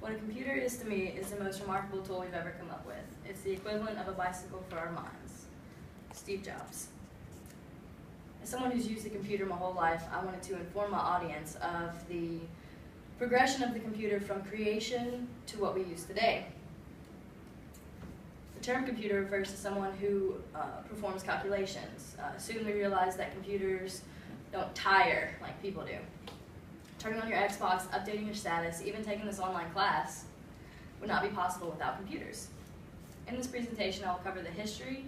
What a computer is to me is the most remarkable tool we've ever come up with. It's the equivalent of a bicycle for our minds. Steve Jobs. As someone who's used the computer my whole life, I wanted to inform my audience of the progression of the computer from creation to what we use today. The term computer refers to someone who performs calculations. Soon we realized that computers don't tire like people do. Turning on your Xbox, updating your status, even taking this online class would not be possible without computers. In this presentation, I will cover the history,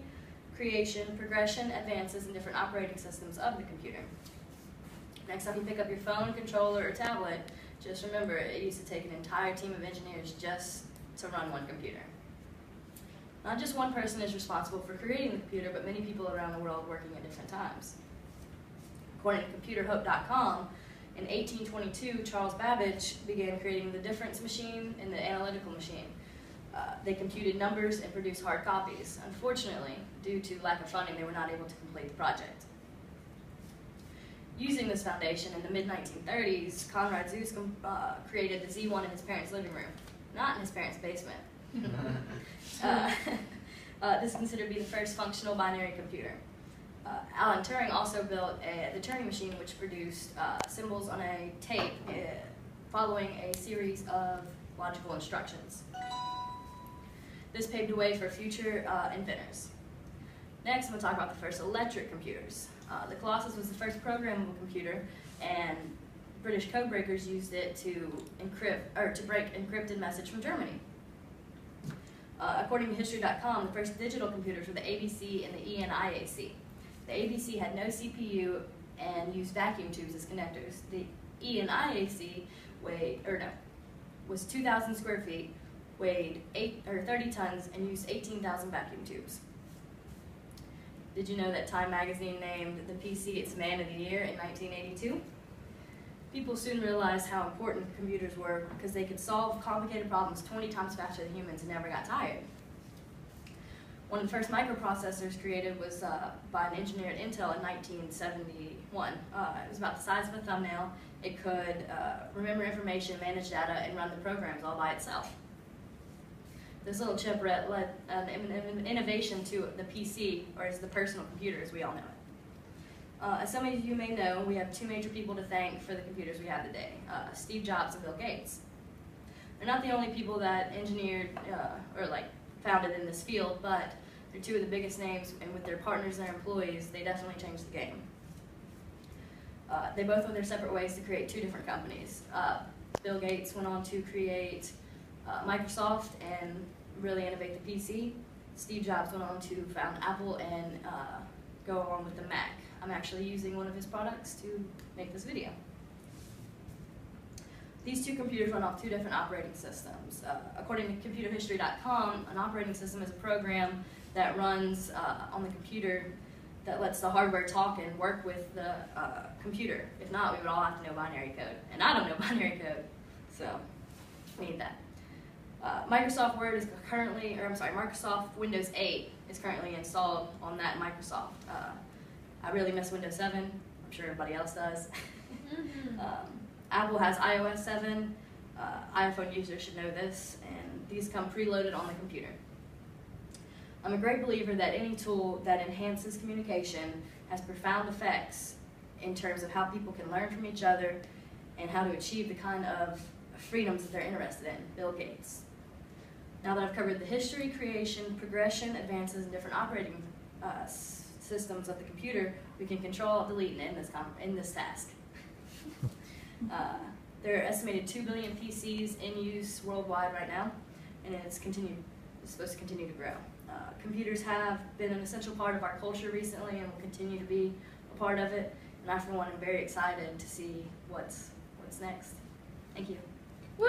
creation, progression, advances, and different operating systems of the computer. Next time you pick up your phone, controller, or tablet, just remember it used to take an entire team of engineers just to run one computer. Not just one person is responsible for creating the computer, but many people around the world working at different times. According to ComputerHope.com, in 1822, Charles Babbage began creating the difference machine and the analytical machine. They computed numbers and produced hard copies. Unfortunately, due to lack of funding, they were not able to complete the project. Using this foundation in the mid-1930s, Konrad Zuse created the Z1 in his parents' living room, not in his parents' basement. This is considered to be the first functional binary computer. Alan Turing also built the Turing machine, which produced symbols on a tape following a series of logical instructions. This paved the way for future inventors. Next, I'm going to talk about the first electric computers. The Colossus was the first programmable computer, and British codebreakers used it to break encrypted message from Germany. According to History.com, the first digital computers were the ABC and the ENIAC. The ABC had no CPU and used vacuum tubes as connectors. The ENIAC was 2,000 square feet, weighed 30 tons, and used 18,000 vacuum tubes. Did you know that Time magazine named the PC its Man of the Year in 1982? People soon realized how important computers were because they could solve complicated problems 20 times faster than humans and never got tired. One of the first microprocessors created was by an engineer at Intel in 1971. It was about the size of a thumbnail. It could remember information, manage data, and run the programs all by itself. This little chip led an innovation to the PC, or as the personal computer as we all know it. As some of you may know, we have two major people to thank for the computers we have today, Steve Jobs and Bill Gates. They're not the only people that engineered founded in this field, but they're two of the biggest names, and with their partners and their employees, they definitely changed the game. They both went their separate ways to create two different companies. Bill Gates went on to create Microsoft and really innovate the PC. Steve Jobs went on to found Apple and go along with the Mac. I'm actually using one of his products to make this video. These two computers run off two different operating systems. According to ComputerHistory.com, an operating system is a program that runs on the computer that lets the hardware talk and work with the computer. If not, we would all have to know binary code. And I don't know binary code, so we need that. Microsoft Windows 8 is currently installed on that Microsoft. I really miss Windows 7. I'm sure everybody else does. Apple has iOS 7. iPhone users should know this, and these come preloaded on the computer. I'm a great believer that any tool that enhances communication has profound effects in terms of how people can learn from each other and how to achieve the kind of freedoms that they're interested in. Bill Gates. Now that I've covered the history, creation, progression, advances, and different operating systems of the computer, we can control, delete, and end this task. There are estimated 2 billion PCs in use worldwide right now, and it's supposed to continue to grow. Computers have been an essential part of our culture recently and will continue to be a part of it, and I, for one, am very excited to see what's next. Thank you. Woo!